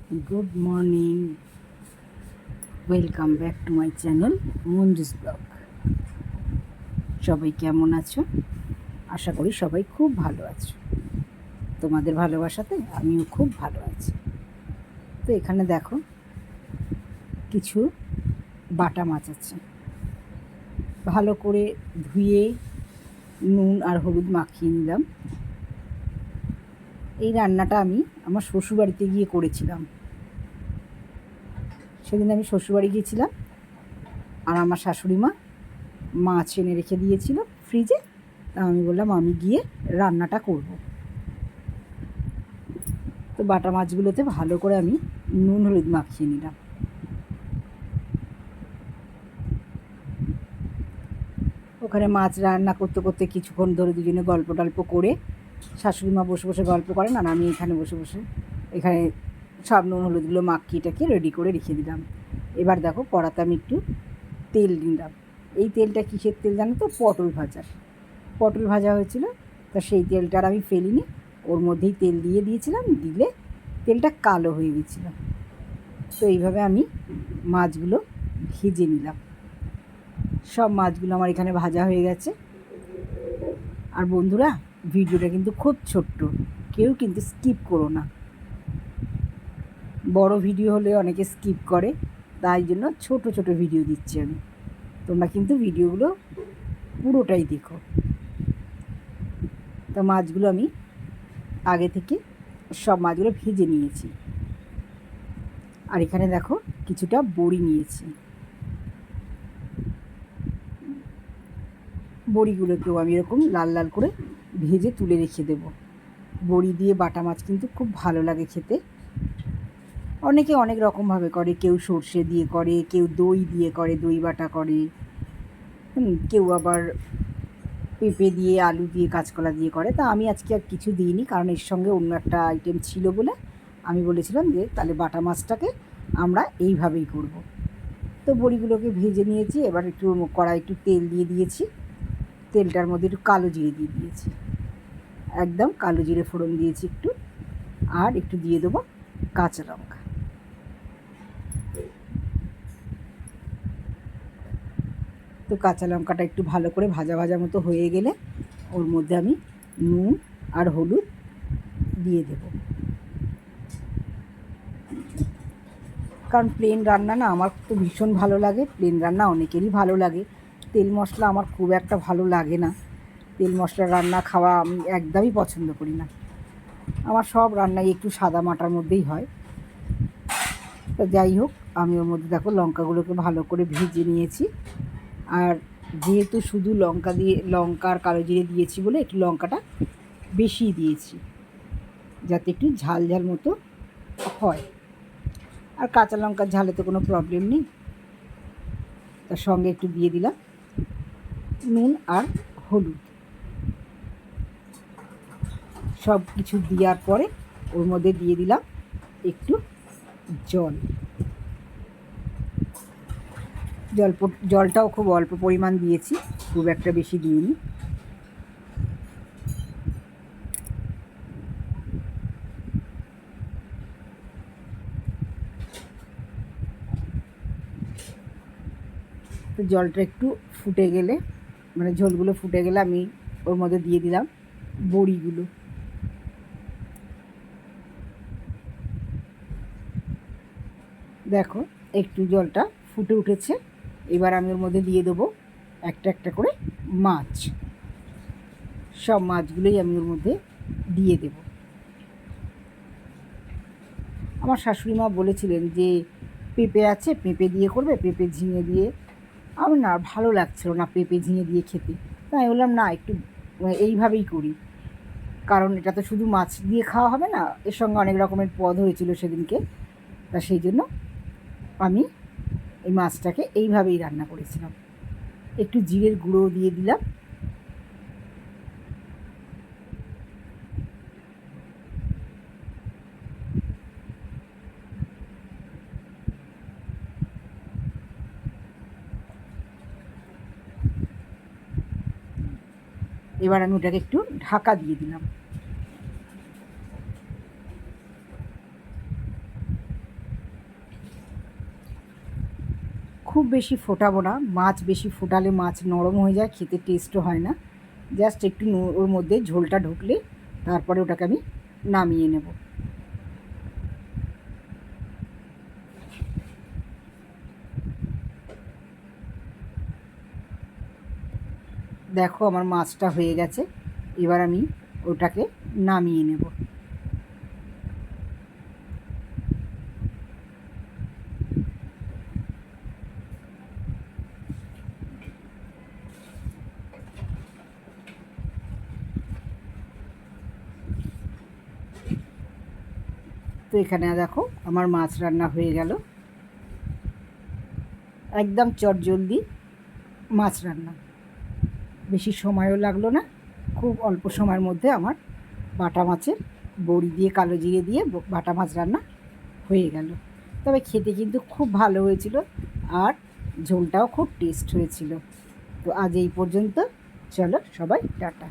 Good morning. Welcome back to my channel Manju's blog. সবাই কেমন আছো? আশা করি সবাই খুব ভালো আছো। তোমাদের ভালোবাসাতে আমিও খুব ভালো আছি। তো এখানে দেখো কিছু বাটা মাছ আছে, ভালো করে ধুয়ে নুন আর হলুদ মাখিয়ে নিলাম। এই রান্নাটা আমি আমার শ্বশুরবাড়িতে গিয়ে করেছিলাম। সেদিন আমি শ্বশুরবাড়ি গিয়েছিলাম আর আমার শাশুড়ি মা মাছ এনে রেখে দিয়েছিল ফ্রিজে। তা আমি বললাম আমি গিয়ে রান্নাটা করব। তো বাটা মাছগুলোতে ভালো করে আমি নুন হলুদ মাখিয়ে নিলাম। ওখানে মাছ রান্না করতে করতে কিছুক্ষণ ধরে দুজনে গল্প টল্প করে শাশুড়ি মা বসে বসে গল্প করেন আর আমি এখানে বসে বসে এখানে সব নুন হলুদগুলো মাখিয়েটাকে রেডি করে রেখে দিলাম। এবার দেখো কড়াতে আমি একটু তেল নিলাম। এই তেলটা কিসের তেল জানো তো? পটল ভাজা হয়েছিল, তা সেই তেলটা আর আমি ফেলিনি, ওর মধ্যেই তেল দিয়ে দিয়েছিলাম। দিলে তেলটা কালো হয়ে গেছিল। তো এইভাবে আমি মাছগুলো ভেজে নিলাম। সব মাছগুলো আমার এখানে ভাজা হয়ে গেছে। আর বন্ধুরা, ভিডিওটা কিন্তু খুব ছোট্ট, কেউ কিন্তু স্কিপ করো না। বড় ভিডিও হলে অনেকে স্কিপ করে, তাই জন্য ছোট ছোট ভিডিও দিচ্ছি আমি। তোমরা কিন্তু ভিডিওগুলো পুরোটাই দেখো। তো মাছগুলো আমি আগে থেকে সব মাছগুলো ভেজে নিয়েছি। আর এখানে দেখো কিছুটা বড়ি নিয়েছি। বড়িগুলোকেও আমি এরকম লাল লাল করে ভেজে তুলে রেখে দেব। বড়ি দিয়ে বাটা মাছ কিন্তু খুব ভালো লাগে খেতে। অনেকে অনেক রকমভাবে করে, কেউ সর্ষে দিয়ে করে, কেউ দই দিয়ে করে, দই বাটা করে, কেউ আবার পেঁপে দিয়ে, আলু দিয়ে, কাঁচকলা দিয়ে করে। তা আমি আজকে আর কিছু দিইনি, কারণ এর সঙ্গে অন্য একটা আইটেম ছিল বলে আমি বলেছিলাম যে তাহলে বাটা মাছটাকে আমরা এইভাবেই করব। তো বড়িগুলোকে ভেজে নিয়েছি। এবার একটু কড়াই একটু তেল দিয়ে দিয়েছি। তেলটার মধ্যে একটু কালো জিরে দিয়ে দিয়েছি, একদম কালো জিরে ফোড়ন দিয়েছি একটু। আর একটু দিয়ে দেবো কাঁচা লঙ্কা। তো কাঁচা লঙ্কাটা একটু ভালো করে ভাজা ভাজা মতো হয়ে গেলে ওর মধ্যে আমি নুন আর হলুদ দিয়ে দেব। কারণ প্লেন রান্না না আমার তো ভীষণ ভালো লাগে। প্লেন রান্না অনেকেরই ভালো লাগে। তেল মশলা আমার খুব একটা ভালো লাগে না। তেল মশলা রান্না খাওয়া আমি একদমই পছন্দ করি না। আমার সব রান্নাই একটু সাদা মাটার মধ্যেই হয়। তো যাই হোক, আমি ওর মধ্যে দেখো লঙ্কাগুলোকে ভালো করে ভেজে নিয়েছি। আর যেহেতু শুধু লঙ্কা দিয়ে, লঙ্কা আর কালো জিরে দিয়েছি বলে একটু লঙ্কাটা বেশি দিয়েছি, যাতে একটু ঝাল ঝাল মতো হয়। আর কাঁচা লঙ্কার ঝালে তো কোনো প্রবলেম নেই। তার সঙ্গে একটু দিয়ে দিলাম নুন আর হলুদ। সব কিছু দেওয়ার পরে ওর মধ্যে দিয়ে দিলাম একটু জল। জলটাও খুব অল্প পরিমাণ দিয়েছি, খুব একটা বেশি দিইনি। তো জলটা একটু ফুটে গেলে, মানে ঝোলগুলো ফুটে গেলে আমি ওর মধ্যে দিয়ে দিলাম বড়িগুলো। দেখো একটু জলটা ফুটে উঠেছে। এবার আমি ওর মধ্যে দিয়ে দেবো একটা একটা করে মাছ। সব মাছগুলোই আমি ওর মধ্যে দিয়ে দেব। আমার শাশুড়ি মা বলেছিলেন যে পেঁপে আছে, পেঁপে দিয়ে করবে, পেঁপে ঝিঙে দিয়ে। আমার না ভালো লাগছিল না পেঁপে ঝিঙে দিয়ে খেতে। তাই বললাম না, একটু এইভাবেই করি। কারণ এটা তো শুধু মাছ দিয়ে খাওয়া হবে না, এর সঙ্গে অনেক রকমের পদ হয়েছিল সেদিনকে। তা সেই জন্য আমি এই মাছটাকে এইভাবেই রান্না করেছিলাম। একটু জিরের গুঁড়ো দিয়ে দিলাম। এবার আমি ওটাকে একটু ঢাকা দিয়ে দিলাম। বেশি ফোটাবো না, মাছ বেশি ফোটালে মাছ নরম হয়ে যায়, খেতে টেস্টও হয় না। জাস্ট একটু ওর মধ্যে ঝোলটা ঢুকলে তারপরে ওটাকে আমি নামিয়ে নেব। দেখো আমার মাছটা হয়ে গেছে, এবার আমি ওটাকে নামিয়ে নেব। তো এখানে দেখো আমার মাছ রান্না হয়ে গেল, একদম চটজলদি মাছ রান্না, বেশি সময়ও লাগলো না, খুব অল্প সময়ের মধ্যে আমার বাটা মাছের বড়ি দিয়ে কালো জিরে দিয়ে বাটা মাছ রান্না হয়ে গেল। তবে খেতে কিন্তু খুব ভালো হয়েছিল আর ঝোলটাও খুব টেস্ট হয়েছিল। তো আজ এই পর্যন্ত, চলো সবাই টাটা।